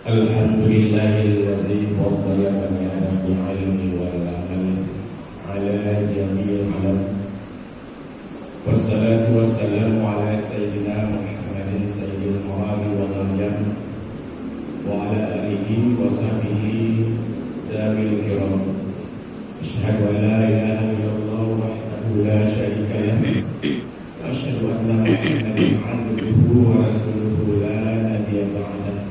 Alhamdulillahilladzi faddala bani Adam bil ilmi wal amal ala jami'il alam. Wassalatu wassalamu ala sayyidina Muhammadin sayyidil murali wa maryam wa ala alihi wa sahbihi dawil kiram. Asyhadu an la ilaha illallah wahdahu la syarika lah. Asyhadu anna Muhammadan abduhu wa rasuluhu la nabiyya ba'dah.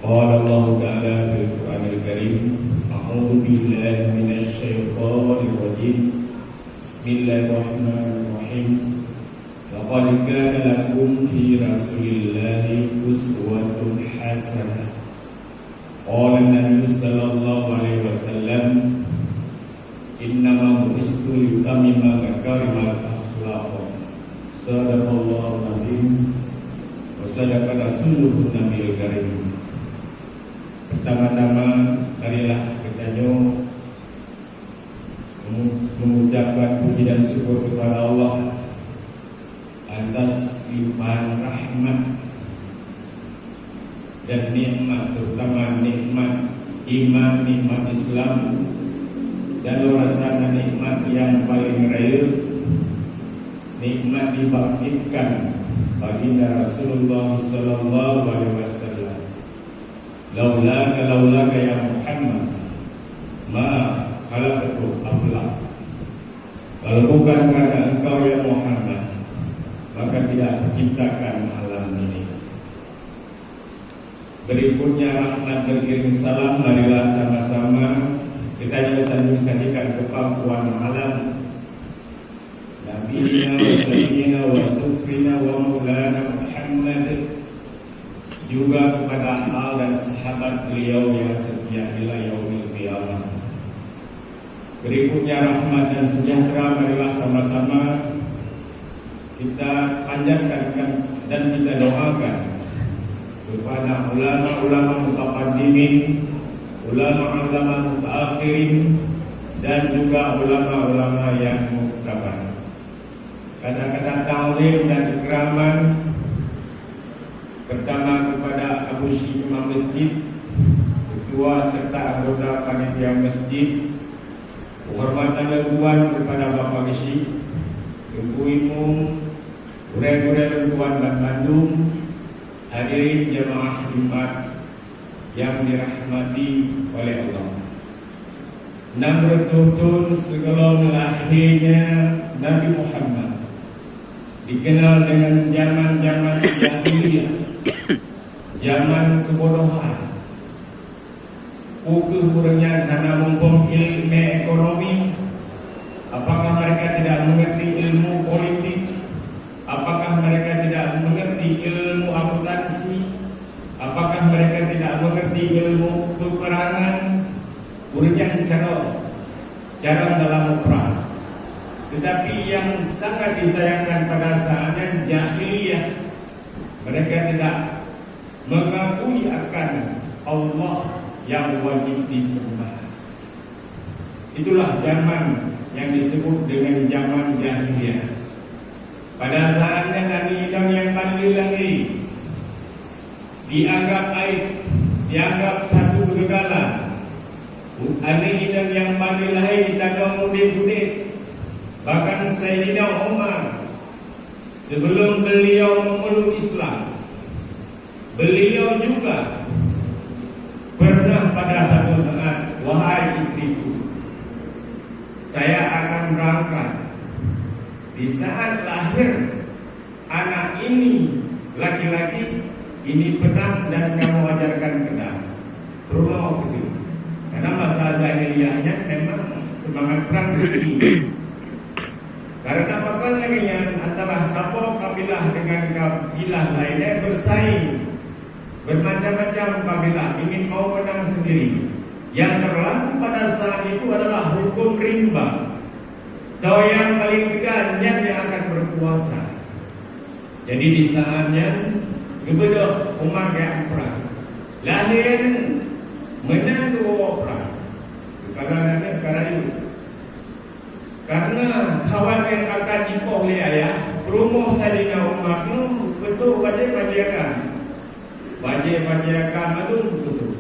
Qala Allah Ta'ala fil Qur'anil Karim, a'udzu billahi minasy syaithanir rajim. Bismillahirrahmanirrahim. Laqad kana lakum fi Rasulillahi uswatun hasanah. Qala Nabi sallallahu alaihi wasallam, innama bu'istu liyutammima makarimal akhlaq. Sadaqallahu al-azim wa sadaqa rasuluhu nabiyul karim. Pertama-tama marilah kita mengucapkan puji dan syukur kepada Allah atas limpahan rahmat dan nikmat, terutama nikmat iman, nikmat Islam, dan luasan nikmat yang paling raya, nikmat dibangkitkan baginda Rasulullah sallallahu alaihi wasallam. Laulaka ya Muhammad ma khalaqtu aflaq. Kalau bukan karena engkau ya Muhammad, maka tidak diciptakan alam ini. Berikutnya rahmat berkirim salam, marilah sama-sama kita saksikan kepampuan alam Nabiina wa sayyidina wa sufrina wa maulana Muhammad, juga kepada al dan sahabat beliau yang setia ila yaumil qiyamah. Berikutnya rahmat dan sejahtera marilah sama-sama kita panjatkan dan kita doakan kepada ulama-ulama mutaqaddimin, ulama-ulama mutaakhirin, dan juga ulama-ulama yang muktabar. Kata-kata ta'zim dan ikraman pertama kepada Abu Syekh Imam Masjid, ketua serta anggota panitia masjid. Penghormatan leluhur kepada Bapak Syekh, ibu-ibu, urai-urai leluhur Bandung, hadirin jemaah Jumat yang dirahmati oleh Allah. Nam betul segala lahirnya Nabi Muhammad dikenal dengan zaman-zaman jahiliyah, zaman kebodohan. Ukurnya karena mumpung ilmu ekonomi, apakah mereka tidak mengerti ilmu politik? Apakah mereka tidak mengerti ilmu akuntansi? Apakah mereka tidak mengerti ilmu peperangan? Urgen cara dalam perang. Tetapi yang sangat disayangkan pada saatnya jahiliyah, mereka tidak mengakui akan Allah yang wajib disembah. Itulah zaman yang disebut dengan zaman jahiliyah. Pada saatnya Nabi Adam yang paling lahir dianggap aib, dianggap satu kegagalan. Nabi Adam yang paling lahir ditandang mudik-mudik. Bahkan Sayyidina Umar sebelum beliau memeluk Islam, beliau juga pernah pada satu saat, wahai istriku, saya akan berangkat. Di saat lahir anak ini laki-laki, ini pedang dan kamu ajarkan pedang. Rumah itu. Karena masa jahiliyahnya memang semangat perang tinggi. Karena apakah antara satu kabilah dengan kabilah lainnya bersaing. Bermacam-macam kabilah ingin mau menang sendiri. Yang berlaku pada saat itu adalah hukum rimba. So yang paling tegas yang akan berkuasa. Jadi di saatnya kebetulan Umar yang perang, lahir menang dua perang. Karena itu, karena khawatir akan dipoh oleh ayah, rumah Sayyidina Umar itu betul wajib bajakan. baca agama itu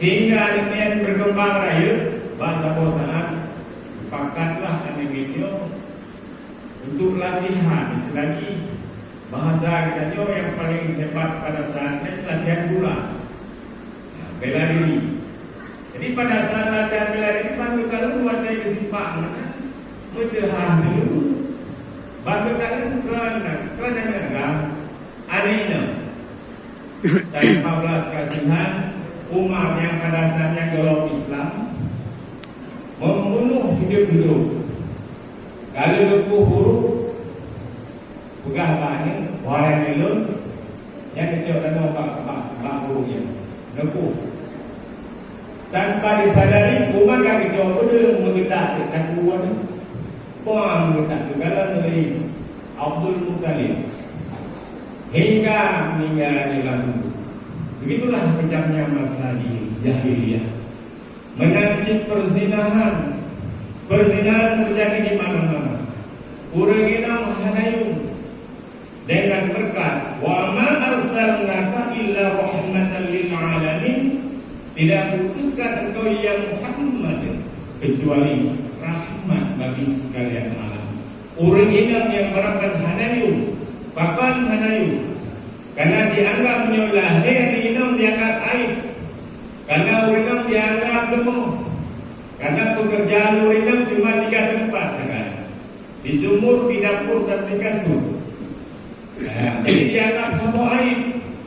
sehingga niat berkembang raya bahasa bosan pakatlah ane video untuk latihan selagi bahasa kita yang paling hebat pada saatnya latihan gula bela diri. Jadi pada saat latihan bela diri bantu kalian buat dari kesimpangan mudah dulu bantu kalian kena negara anehnya dan 15 kasihan umat yang pada saatnya golong Islam membunuh hidup-hidup kalau kufur bukan banyak orang ilun yang kecil dan makhluknya neku tanpa disadari umat yang kecil itu mengetak kekuatan puang mengetak segala dari Abdul Muttalib hingga meninggal di lalu. Begitulah kejamnya masa di jahiliyah. Menancip perzinahan terjadi di mana-mana. Urangina mahanayu dengan berkat wa ma arsalnaka illa rahmatan lil alamin. Tidak putuskan engkau ya Muhammad kecuali rahmat bagi sekalian alam. Urangina yang berakan hanayu, pakan hanayu. Karena dianggap menyolah minum dianggap aib. Karena urinam dianggap lemah. Karena pekerjaan urinam cuma 3 tempat sekarang. Di sumur, di dapur, dan di kasur. Jadi dianggap semua aib.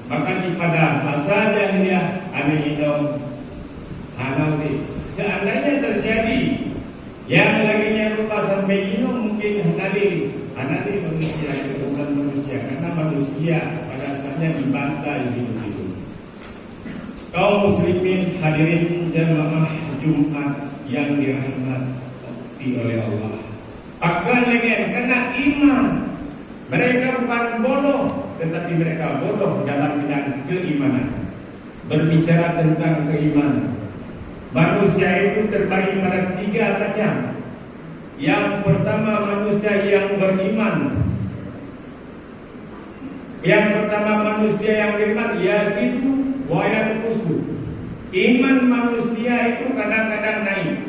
Maka pada masa jahiliyah ane minum hanauti. Seandainya terjadi yang laginya rupa sampai minum mungkin hanali manusia itu bukan manusia karena manusia pada asalnya dibantai hidup. Kaum muslimin hadirin jamaah Jumat yang dirahmati oleh Allah. Akan lagi karena iman mereka bukan bodoh, tetapi mereka bodoh dalam bidang keimanan. Berbicara tentang keimanan, manusia itu terbagi pada 3 macam. Yang pertama manusia yang beriman. Yang pertama manusia yang beriman yazidu wa yanqusu. Iman manusia itu kadang-kadang naik.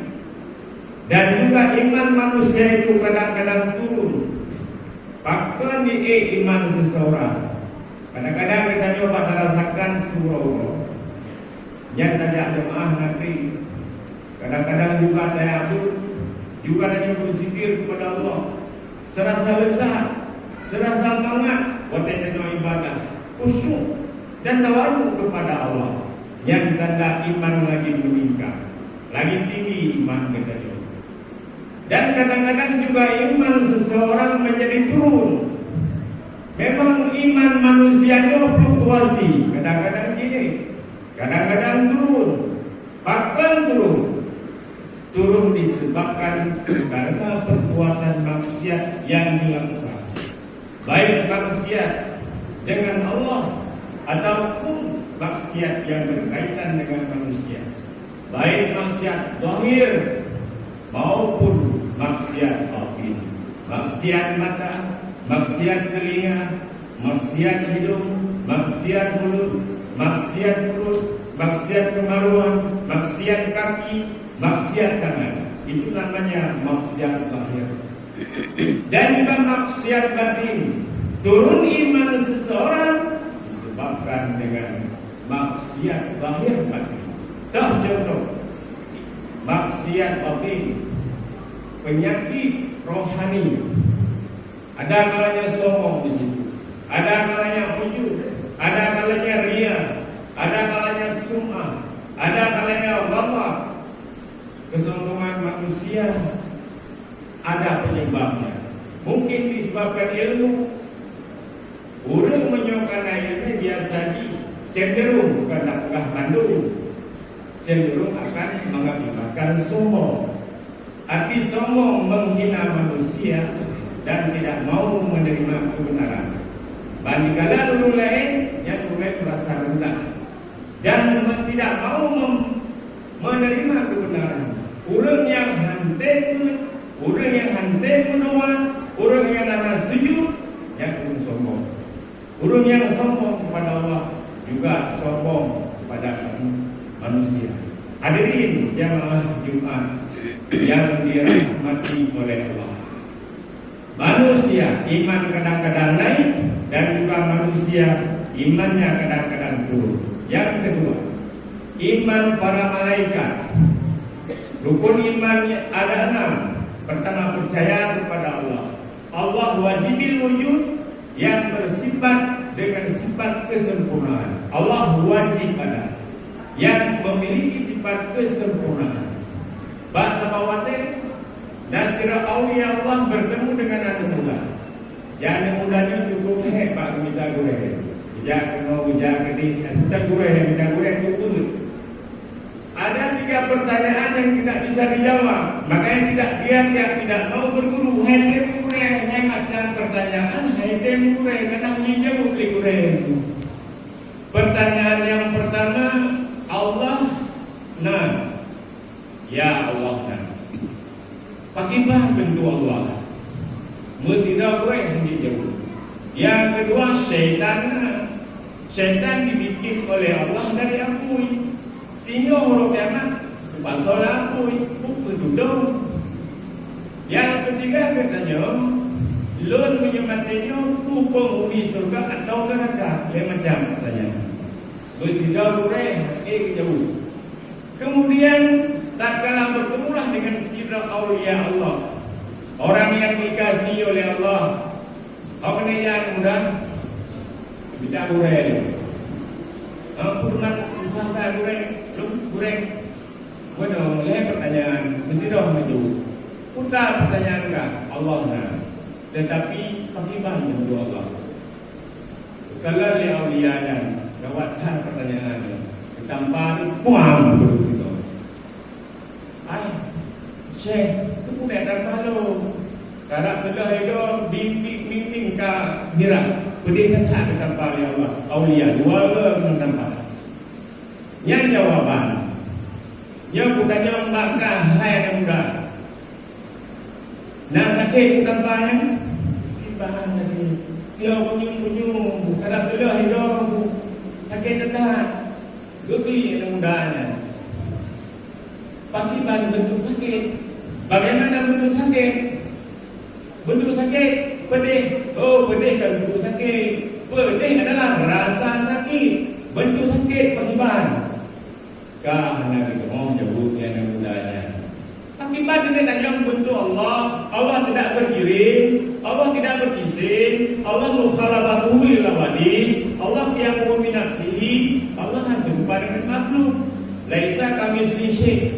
Dan juga iman manusia itu kadang-kadang turun. Bahkan di iman seseorang. Kadang-kadang kita coba merasakan surau. Yang tadi jemaah nanti kadang-kadang juga tayammum, juga hanya berzikir kepada Allah, serasa lezat, serasa semangat, waktu ibadah, khusyuk dan tawadhu kepada Allah. Yang tanda iman lagi meningkat, lagi tinggi iman kita itu. Dan kadang-kadang juga iman seseorang menjadi turun. Memang iman manusia itu fluktuasi, kadang-kadang gini, kadang-kadang turun, bahkan turun disebabkan karena perbuatan maksiat yang dilakukan, baik maksiat dengan Allah ataupun maksiat yang berkaitan dengan manusia, baik maksiat zahir maupun maksiat batin, maksiat mata, maksiat telinga, maksiat hidung, maksiat mulut, maksiat perut, maksiat kemaluan, maksiat kaki, maksiat tangan. Itu namanya maksiat zahir. Dan juga maksiat batin. Turun iman seseorang disebabkan dengan maksiat zahir batin. Contoh maksiat batin, penyakit rohani. Ada kalanya sombong di situ, ada kalanya ujub, ada kalanya ria, ada kalanya sum'ah, ada kalanya bapak. Kesombongan manusia ada penyebabnya. Mungkin disebabkan ilmu. Orang menyokkan ilmu biasanya cenderung karena pegah kandung, cenderung akan mengakibatkan sombong. Arti sombong menghina manusia dan tidak mau menerima kebenaran. Bandingkanlah dulu lain yang merasa rendah dan tidak mau menerima kebenaran. Orang yang hantai menolak, orang yang nana sujud, yang sombong. Orang yang sombong kepada Allah juga sombong kepada manusia. Hadirin jamaah Jumat yang dirahmati oleh Allah. Manusia iman kadang-kadang naik dan juga manusia imannya kadang-kadang turun. Yang kedua, iman para malaikat. Rukun iman ada 6. Pertama, percaya kepada Allah. Allah wajibil wujud yang bersifat dengan sifat kesempurnaan. Allah wajib ada yang memiliki sifat kesempurnaan. Bahasa bawatin Nasirah awliya Allah bertemu dengan anak muda. Yang mudanya cukup hebat minta goreng. Sejak kena ujak ini, minta goreng cukup. Ada 3 pertanyaan yang tidak bisa dijawab. Makanya dia tidak mau berguru. Hai goreng, macam pertanyaan. Hai goreng, kadang jauh beli goreng. Pertanyaan yang pertama, Allah nah, ya Allah nah. Bagaimana bentuk Allah? Mesti goreng jauh. Yang kedua, syaitan. Syaitan dibikin oleh Allah dari api. Sehingga orang kiamat pasal api duduk. Yang ketiga katanya, lon menyematinya penghuni surga atau neraka. Macam katanya. Bertiga goreng jauh. Kemudian tak kalah bertemulah dengan sirah awliya Allah, orang yang dikasihi oleh Allah. Apa ni yang mudah? Kita goreng. Pernah susah tak goreng? Waduh, lihat pertanyaan. Mesti dah maju. Putar pertanyaan kah? Allah nak. Tetapi bagaimana menurut Allah? Kalau li awliya jawabkan pertanyaan. Tanpa puang begitu. Syekh, itu punya tanpa lo. Karena belah itu bimbing ka mirah. Pedih kata tanpa ya Allah. Awliya dua orang tanpa. Yang jawaban. Yang bukannya maka hai yang muda. Nak sakit tanpa yang timbang lagi. Kalau punyung. Kalau belah itu sakit tetap. Geli yang mudanya. Bagaimana bentuk sakit? Bagaimana bentuk sakit? Bentuk sakit pedih. Oh, pedih kan bentuk sakit. Pedih adalah rasa sakit. Bentuk sakit bagaimana? Karena kita mau jauh yang mudanya. Bagaimana dia tanya bentuk Allah? Allah tidak bergiring, Allah tidak berkising, Allah mukhalafatuhu lil wadis, Allah qiyamuhu bi nafsihi, Allah serupa dengan makhluk. Laisa kamitslihi syai'.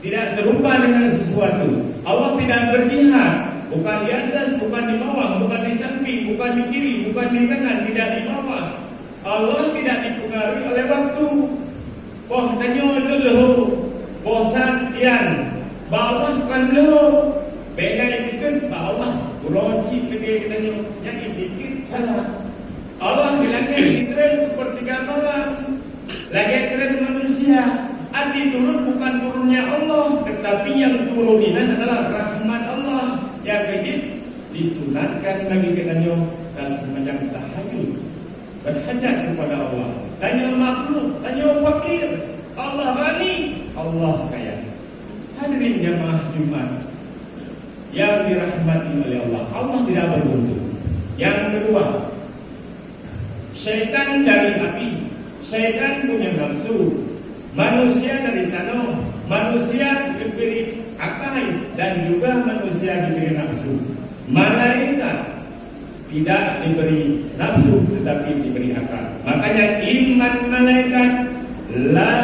Tidak serupa dengan sesuatu. Allah tidak berjihad, bukan di atas, bukan di bawah, bukan di samping, bukan di kiri, bukan di kanan, tidak di bawah. Allah tidak dipengaruhi oleh waktu. Oh, tanya dulu. Bosa sekian. Bawah bukan dulu. Beda itu bawah. Uroci pergi tanya. Yang dikit salah. Allah bilangnya tren seperti malam. Lagi tren manusia. Arti turun bukan turunnya Allah, tetapi yang turunan adalah rahmat Allah. Yang kejit disunatkan bagi kita dan semacam tahajud. Berhajat kepada Allah. Tanya makhluk, tanya fakir. Allah ghani, Allah kaya. Hadirin jamaah Jumat yang dirahmati oleh Allah. Allah tidak berbentuk. Yang kedua, syaitan dari api. Syaitan punya nafsu. Manusia dari tanah. Manusia diberi akal dan juga manusia diberi nafsu. Malaikat tidak diberi nafsu tetapi diberi akal. Makanya iman malaikat la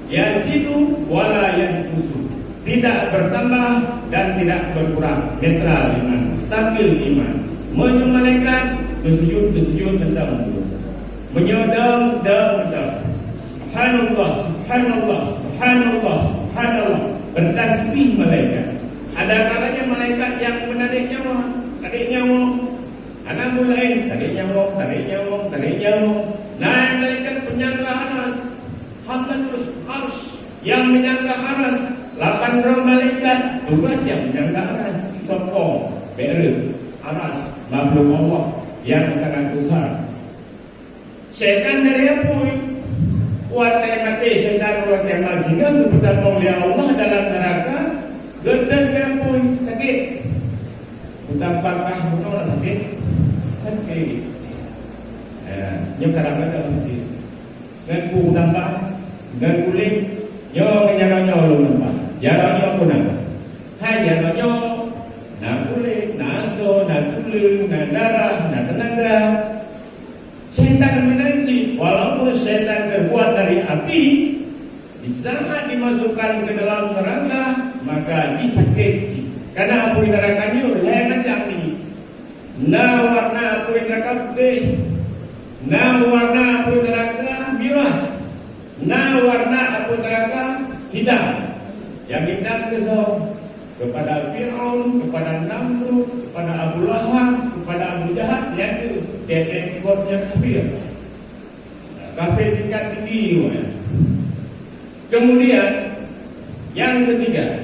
yazidu wala yanqusu. Tidak bertambah dan tidak berkurang. Netral iman, stabil iman. Menyembah malaikat bersujud tentang itu. Menyodong subhanallah, subhanallah, subhanallah, subhanallah. Bertasbih malaikat. Ada kalanya malaikat yang menarik nyawa. Anak mulai tarik nyawa. Nah, malaikat penyangga aras, hamlatul arsh yang menyangga aras. 8 orang malaikat tugas yang menyangga aras. Sokong, aras, makhluk Allah yang sangat besar. Syaitan dari apa? Watai mati syaitan watai mazina kepada oleh Allah dalam neraka. Gedang apa? Sakit. Utampakah benar sakit? Sakit. Yang kadang-kadang sakit. Dan ku tambah dan kulit. Yo menyaranyo lu nampak. Jaranyo aku nampak. Hai jaranyo. Na kulit, na aso, na tulang, na darah, na tenaga. Syaitan menanti, walaupun syaitan terbuat dari api, di saat dimasukkan ke dalam neraka, maka disakiti. Karena api nerakanya lain macam ni. Na warna api neraka putih, na warna api neraka merah, na warna api neraka hitam. Yang hitam kepada Fir'aun, kepada Namrud, kepada Abu Lahab, kepada Abu Jahal, yang itu detektornya kafir. Kafir tingkat tinggi. Kemudian yang ketiga,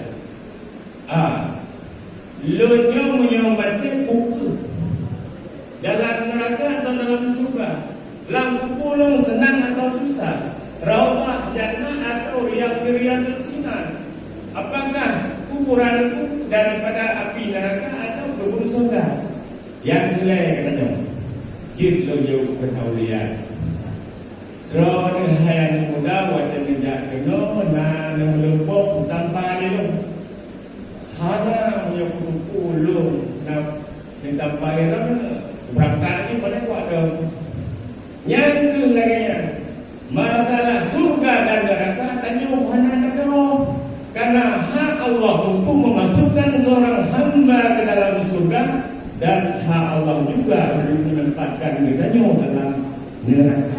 lonyo mati buku dalam neraka atau dalam surga. Lampu pulung senang atau susah, raudhah jannah atau riyadul jinan. Apakah ukuranku daripada api neraka atau kebun surga? Yang nilai katanya jid lo jauh ketaulian. Kalau hayang muda wajah menjak kena na lempok tanpa ni lo. Hana punya pulung na tanpa ni lo berangkat ni pada kuat ada. Yang lagi masalah surga dan neraka tanya hana nak karena hak Allah untuk memasukkan seorang hamba ke dalam surga dan hak Allah juga untuk menempatkan kitanya dalam neraka.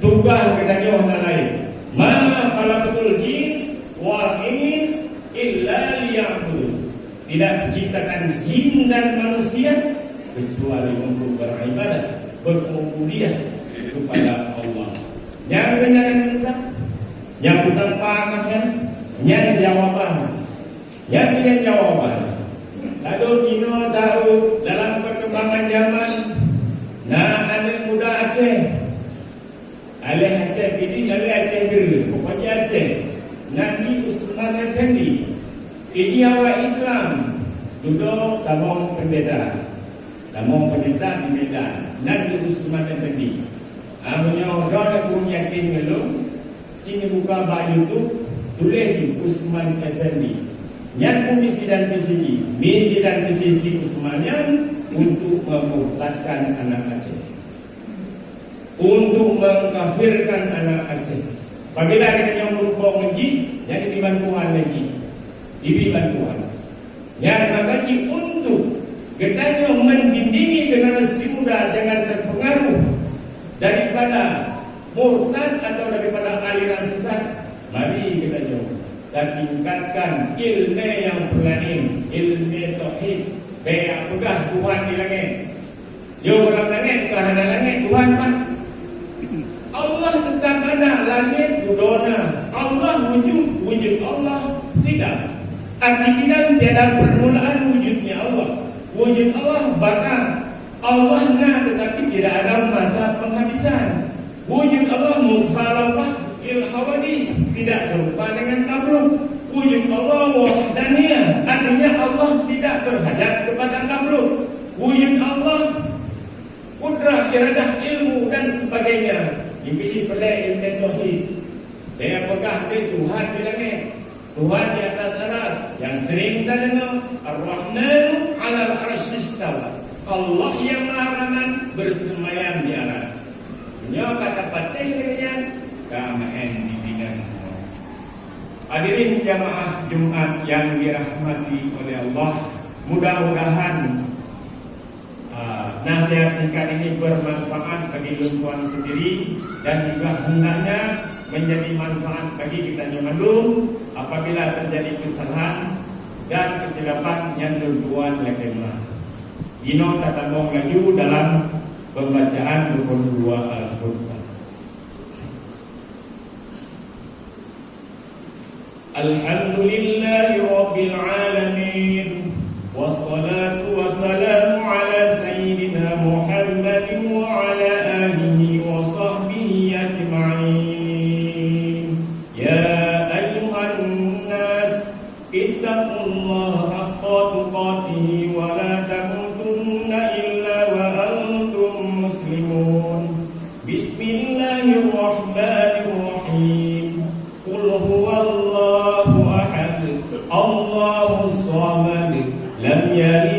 Tugas kitanya orang lain. Ma khalaqatul jins wal ins illa liya'budun. Tidak diciptakan jin dan manusia kecuali untuk beribadah, berubudiyah kepada Allah. Yang benar kita, yang bukan pakaian. Yang jawaban, yang punya jawaban. Lalu Dino tahu dalam perkembangan zaman, nah anak muda Aceh, alih Aceh ini, alih Aceh dulu, pokoknya Aceh. Nabi Usman Effendi, ini awal Islam, duduk tamong pendeta di Medan. Nabi Usman Effendi, punya orang yang yakin dulu, sini buka baju tu. Tulis di Usman Effendi. Yang misi dan visi Usmanian untuk memurtadkan anak Aceh, untuk mengkafirkan anak Aceh. Apabila kita yang merupakan menji, yang dibantuan lagi, dibantuan. Yang mengaji untuk kita menbimbingi generasi muda jangan terpengaruh daripada murtad atau daripada aliran sesat. Mari kita jauh dan tingkatkan ilmu yang berlain, ilmu tauhid. Baik pegah Tuhan di langit. Yo dalam langit, kerana langit Tuhan kan. Allah tetap ada, langit budona. Allah wujud Allah tidak. Artinya tiada permulaan wujudnya Allah. Wujud Allah bakal. Allah tetapi tidak ada masa penghabisan. Wujud Allah mukhalafah il-hawadis, tidak serupa dengan makhluk. Wujud Allah wahdaniyah, artinya Allah tidak berhajat kepada makhluk. Wujud Allah kudrah, iradah, ilmu dan sebagainya. Ini pelai ilmu tauhid. Dia pegah Tuhan di langit, Tuhan di atas aras. Yang sering kita dengar Ar-Rahmanu 'alal 'arsy istawa. Allah yang Maha Rahman bersemayam di aras. Ini kata patihnya KMN bimbingan. Hadirin jamaah Jumat yang dirahmati oleh Allah, mudah-mudahan nasihat singkat ini bermanfaat bagi tuan sendiri dan juga hendaknya menjadi manfaat bagi kita nyamandung apabila terjadi kesalahan dan kesilapan yang tuan lakukan. Dino tatambong laju dalam pembacaan rukun 2 Al-Qur'an. Alhamdulillahi Rabbil Alamin. Wassalatu wassalamu ala Sayyidina Muhammadin wa ala alihi wa ittaqullaha haqqa tuqatih wa la tamutunna illa wa antum muslimun. Bismillahirrahmanirrahim. Qul huwallahu ahad, Allahus samad, lam yalid